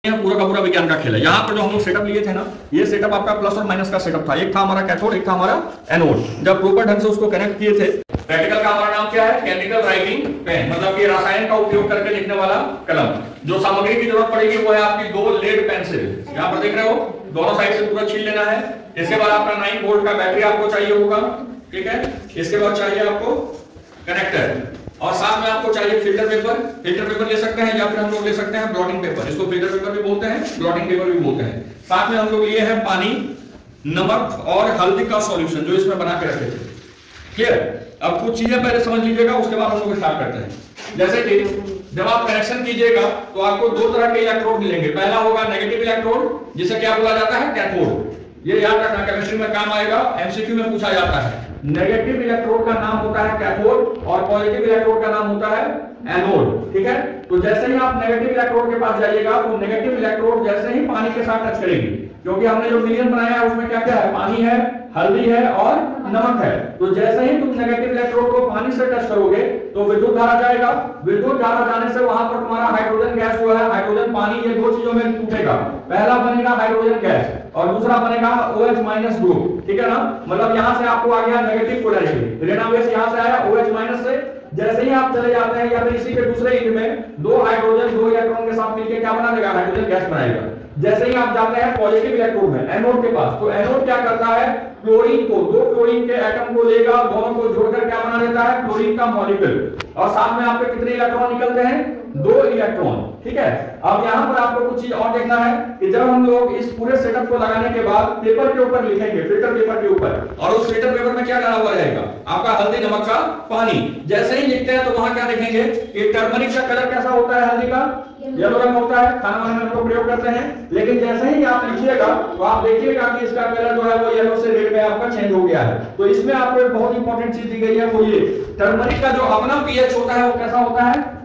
पूरा का पूरा विज्ञान का खेल है। यहाँ पर जो हम लोग सेटअप लिए थे ना, ये सेटअप आपका प्लस और माइनस का सेटअप था। एक था हमारा कैथोड, एक था हमारा एनोड। जब प्रॉपर ढंग से उसको कनेक्ट किए थे, प्रैक्टिकल का हमारा नाम क्या है? केमिकल राइटिंग पेन, मतलब कि रसायन का उपयोग करके लिखने वाला कलम। जो सामग्री की जरूरत पड़ेगी वो है आपकी 2 लेड पेंसिल, यहाँ पर देख रहे हो, दोनों साइड से पूरा छील लेना है। इसके बाद आपका 9 वोल्ट का बैटरी आपको चाहिए होगा, ठीक है। इसके बाद चाहिए आपको कनेक्टर, और साथ में आपको चाहिए फिल्टर पेपर। फिल्टर पेपर ले सकते हैं या फिर हम लोग ले सकते हैं ब्लॉटिंग पेपर, इसको फिल्टर पेपर भी बोलते हैं, ब्लॉटिंग पेपर भी बोलते हैं। साथ में हम लोग लिए हैं पानी, नमक और हल्दी का सॉल्यूशन जो इसमें बना के रखे थे। क्लियर? अब कुछ चीजें पहले समझ लीजिएगा, उसके बाद हम लोग स्टार्ट करते हैं। जैसे कि जब आप कनेक्शन कीजिएगा तो आपको 2 तरह के इलेक्ट्रोड मिलेंगे। पहला होगा नेगेटिव इलेक्ट्रोड, जिसे क्या बोला जाता है? कैथोड। ये याद रखना, केमिस्ट्री में काम आएगा, एमसीक्यू में पूछा जाता है। नेगेटिव इलेक्ट्रोड का नाम होता है कैथोड और पॉजिटिव इलेक्ट्रोड का नाम होता है एनोड, ठीक है। तो जैसे ही आप नेगेटिव इलेक्ट्रोड के पास जाइएगा तो नेगेटिव इलेक्ट्रोड जैसे ही पानी के साथ टच करेगी, क्योंकि हमने जो मिलियन बनाया है उसमें क्या क्या है? पानी है, हल्दी है और नमक है। तो जैसे ही तुम नेगेटिव इलेक्ट्रोड को पानी से टच करोगे तो विद्युत धारा जाएगा। विद्युत धारा जाने से वहां पर तुम्हारा हाइड्रोजन गैस जो है, हाइड्रोजन पानी, ये 2 चीजों में टूटेगा। पहला बनेगा हाइड्रोजन गैस और दूसरा बनेगा OH- ग्रुप, ठीक है ना। मतलब यहां से आपको आ गया नेगेटिव पोलैरिटी, ऋणावेश यहां से आया OH- से। जैसे ही आप चले जाते हैं या फिर इसी के दूसरे एंड में 2 हाइड्रोजन 2 इलेक्ट्रॉन के साथ मिलकर क्या बना देगा? हाइड्रोजन गैस बनाएगा। जैसे ही आप जाते हैं पॉजिटिव इलेक्ट्रोड में, एनोड के पास, तो एनोड क्या करता है? क्लोरीन को, 2 क्लोरीन के एटम को लेगा, दोनों को जोड़कर क्या बना देता है? क्लोरीन का मॉलिक्यूल। और साथ में आपके कितने इलेक्ट्रॉन निकलते हैं? 2 इलेक्ट्रॉन, ठीक है। अब यहाँ पर आपको कुछ चीज और देखना है कि जब हम लोग इस पूरे सेटअप को लगाने के बाद पेपर के ऊपर लिखेंगे, फिल्टर पेपर के ऊपर, और उस फिल्टर पेपर में क्या डाला हुआ रहेगा? आपका हल्दी, नमक का पानी। जैसे ही लिखते हैं तो वहां क्या देखेंगे कि टर्मरिक का कलर कैसा होता है? हल्दी का येलो रंग होता है, खाना बनाने में हम लोग प्रयोग करते हैं। लेकिन जैसे ही आप लिखिएगा तो आप देखिएगा कि इसका कलर जो है वो येलो से रेड में आपका चेंज हो गया है। तो इसमें आपको एक बहुत इंपॉर्टेंट चीज दी गई है, वो ये टर्मरिक का जो अपना पीएच होता है वो कैसा होता है?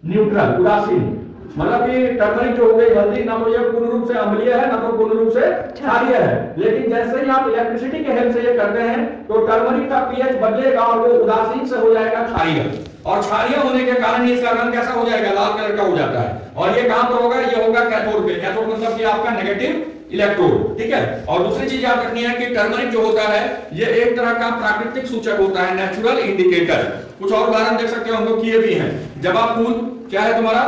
न्यूट्रल, उदासीन। मतलब कि टर्मरिक जो हो गई हल्दी, ना तो ये पूर्ण रूप से अम्लीय है, ना तो पूर्ण रूप से क्षारीय है। लेकिन जैसे ही आप इलेक्ट्रिसिटी के हेल्प से ये करते हैं तो टर्मरिक का पीएच बदलेगा और वो उदासीन से हो जाएगा क्षारीय। और क्षारीय होने के कारण इसका रंग कैसा हो जाएगा? लाल कलर का हो जाता है। और ये कहां पर होगा? ये होगा कैथोड पे। कैथोड मतलब कि आपका नेगेटिव इलेक्ट्रोड, ठीक है। और दूसरी चीज याद रखनी है कि टर्मरिक जो होता है ये एक तरह का प्राकृतिक सूचक होता है, नेचुरल इंडिकेटर। कुछ और उदाहरण देख सकते हो, हम लोग किए भी हैं। जवाब फूल क्या है तुम्हारा?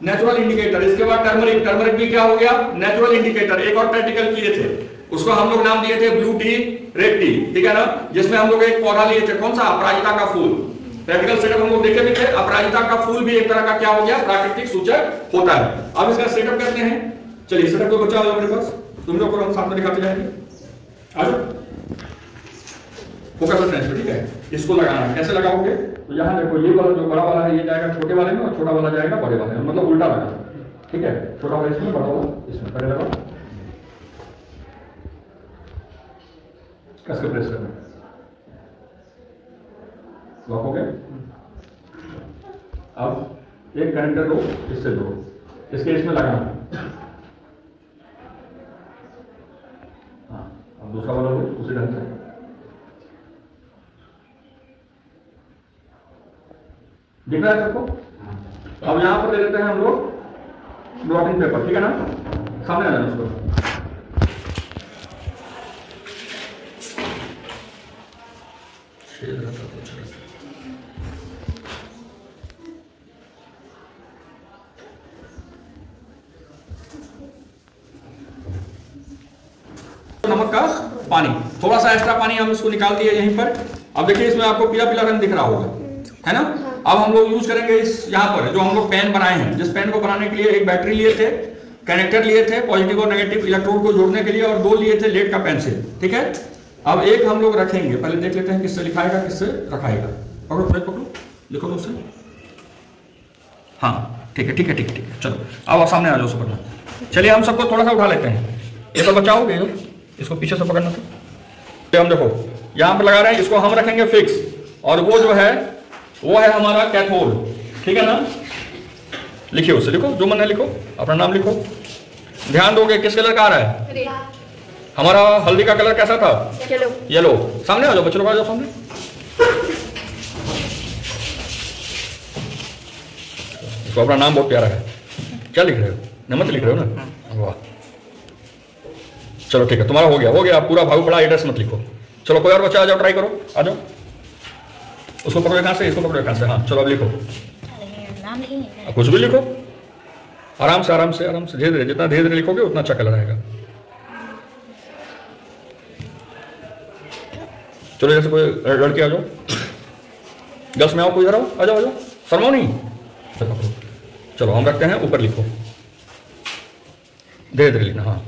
Natural indicator. इसके बाद टर्मरिक, टर्मरिक भी क्या हो गया? Natural indicator. एक और प्रैक्टिकल किए थे, उसको हम लोग नाम दिए थे ब्लू टी, रेड टी, ठीक है ना। जिसमें हम लोग एक पौधा लिए थे, कौन सा? अपराजिता का फूल। प्रैक्टिकल सेटअप हम लोग देखे भी थे। अपराजिता का फूल भी एक तरह का क्या हो गया? प्राकृतिक सूचक होता है। अब इसका सेटअप करते हैं। चलिए सेटअप को बच्चा मेरे पास, तुम लोग को हम साथ में दिखाते जाएंगे। आज फोकस करते हैं, ठीक है। इसको लगाना है, कैसे लगाओगे? तो यहाँ देखो, ये वाला जो बड़ा वाला है ये जाएगा छोटे वाले में और छोटा वाला जाएगा बड़े वाले में, मतलब उल्टा लगा, ठीक है। छोटा वाला इसमें, बड़ा वाला इसमें, पहले लगाओ, कैसे प्रेस करना, लॉक हो गया। अब एक कनेक्टर दो, इससे दो, इसके इसमें लगाना। हाँ, अब दूसरा वाला दो उसी ढंग से। दिख रहा है सबको? अब यहां पर ले लेते हैं हम लोग ब्लॉटिंग पेपर, ठीक है ना। सामने आ जाना उसको। नमक का पानी, थोड़ा सा एक्स्ट्रा पानी हम इसको निकाल दिए यहीं पर। अब देखिए इसमें आपको पीला पीला रंग दिख रहा होगा, है ना। अब हम लोग यूज करेंगे इस यहाँ पर जो हम लोग पेन बनाए हैं, जिस पेन को बनाने के लिए एक बैटरी लिए थे, कनेक्टर लिए थे पॉजिटिव और नेगेटिव इलेक्ट्रोड को जोड़ने के लिए, और 2 लिए थे लेड का पेंसिल, ठीक है। अब एक हम लोग रखेंगे, पहले देख लेते हैं किससे लिखाएगा किससे रखाएगा। पकड़ो, पकड़ो, लिखो मुझसे। हाँ ठीक है, ठीक है, ठीक है, ठीक है। चलो अब आप सामने आ जाओ पकड़ना। चलिए हम सबको थोड़ा सा उठा लेते हैं। ये तो बचाओगे, इसको पीछे से पकड़ना था। हम देखो यहाँ पर लगा रहे हैं, इसको हम रखेंगे फिक्स, और वो जो है वो है हमारा कैथोड, ठीक है ना। लिखिए उससे, लिखो जो मन है लिखो, अपना नाम लिखो। ध्यान दोगे किस कलर का आ रहा है? हमारा हल्दी का कलर कैसा था? येलो। येलो। सामने आ जाओ बच्चों, आ जाओ सामने। इसको अपना नाम बहुत प्यारा है, क्या लिख रहे हो? नमक लिख रहे हो ना, वाह चलो ठीक है, तुम्हारा हो गया, पूरा भाव पड़ा, एड्रेस मत लिखो। चलो कोई और बच्चा आ जाओ, ट्राई करो, आ जाओ। उसको पकड़ो कहाँ से, इसको पकड़ो कहाँ से। हाँ चलो अब लिखो, नाम लिखेंगे, कुछ भी लिखो, आराम से आराम से आराम से, धीरे धीरे, जितना धीरे धीरे लिखोगे उतना अच्छा कलर आएगा। चलो जैसे कोई लड़के आ जाओ, गर्ल्स में आओ, कोई इधर आओ, आ जाओ, शर्माओ नहीं। चलो हम रखते हैं, ऊपर लिखो, धीरे धीरे लिखना। हाँ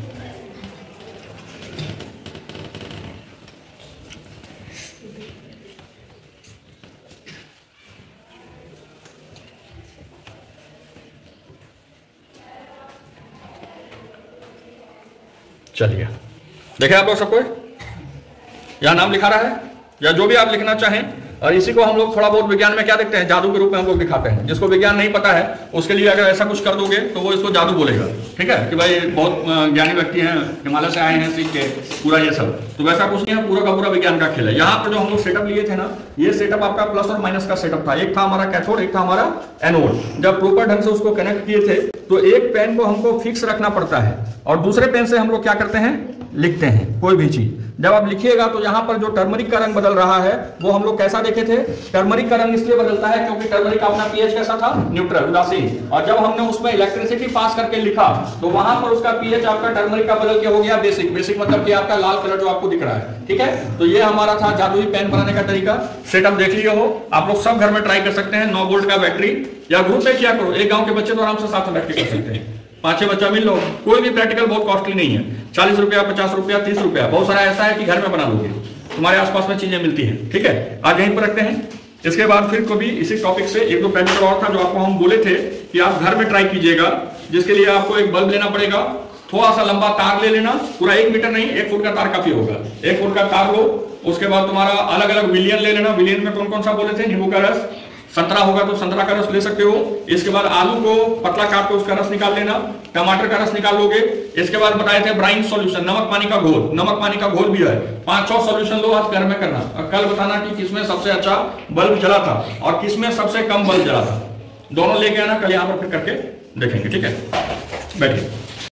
चलिए, देखे आप लोग सबको यहाँ नाम लिखा रहा है, या जो भी आप लिखना चाहें। और इसी को हम लोग थोड़ा बहुत विज्ञान में क्या देखते हैं, जादू के रूप में हम लोग दिखाते हैं। जिसको विज्ञान नहीं पता है उसके लिए अगर ऐसा कुछ कर दोगे तो वो इसको जादू बोलेगा, ठीक है, कि भाई बहुत ज्ञानी व्यक्ति हैं, हिमालय से आए हैं सीख के पूरा ये सब। तो वैसा कुछ नहीं है, पूरा का पूरा विज्ञान का खेल है। यहाँ पर जो हम लोग सेटअप लिए थे ना, ये सेटअप आपका प्लस और माइनस का सेटअप था। एक था हमारा कैथोड, एक था हमारा एनोड। जब प्रॉपर ढंग से उसको कनेक्ट किए थे तो एक पेन को हमको फिक्स रखना पड़ता है और दूसरे पेन से हम लोग क्या करते हैं, लिखते हैं कोई भी चीज। जब आप लिखिएगा तो यहाँ पर जो टर्मरिक का रंग बदल रहा है वो हम लोग कैसा देखे थे, टर्मरिक का रंग इसलिए बदलता है क्योंकि टर्मरिक का अपना पीएच कैसा था, न्यूट्रल, उदासीन। और जब हमने उसमें इलेक्ट्रिसिटी पास करके लिखा तो वहां पर उसका पीएच आपका टर्मरिक का बदल के हो गया बेसिक। बेसिक मतलब कि आपका लाल कलर जो आपको दिख रहा है, ठीक है। तो ये हमारा था जादुई पेन बनाने का तरीका। सेटअप देख लिया हो, आप लोग सब घर में ट्राई कर सकते हैं। 9 वोल्ट का बैटरी, या ग्रुप में क्या करो, एक गांव के बच्चे तो आराम से साथ में बैठ के कर सकते हैं, 5-6 बच्चा मिल लो। कोई भी प्रैक्टिकल बहुत कॉस्टली नहीं है, 40 रुपया, 50 रुपया, 30 रुपया, बहुत सारा ऐसा है कि घर में बना लोगे, तुम्हारे आसपास में चीजें मिलती हैं, ठीक है। आज यहीं पर रखते हैं। इसके बाद फिर कभी इसी टॉपिक से एक दो प्रैक्टिकल और था जो आपको हम बोले थे कि आप घर में ट्राई कीजिएगा, जिसके लिए आपको एक बल्ब लेना पड़ेगा, थोड़ा सा लंबा तार ले लेना, पूरा 1 मीटर नहीं, 1 फुट का तार काफी होगा। 1 फुट का तार लो, उसके बाद तुम्हारा अलग अलग विलियन ले लेना। विलियन में कौन कौन सा बोले थे, नींबू का रस, संतरा होगा तो संतरा का रस ले सकते हो। इसके बाद आलू को पतला काट के उसका रस निकाल लेना, टमाटर का रस निकाल लोगे। इसके बाद बताए थे ब्राइन सॉल्यूशन, नमक पानी का घोल, नमक पानी का घोल भी है। 5-6 सॉल्यूशन लो, आज घर में करना और कल बताना कि किसमें सबसे अच्छा बल्ब जला था और किसमें सबसे कम बल्ब जला था। दोनों लेके आना, कल यहाँ पर फिर करके देखेंगे, ठीक है। बैठिए।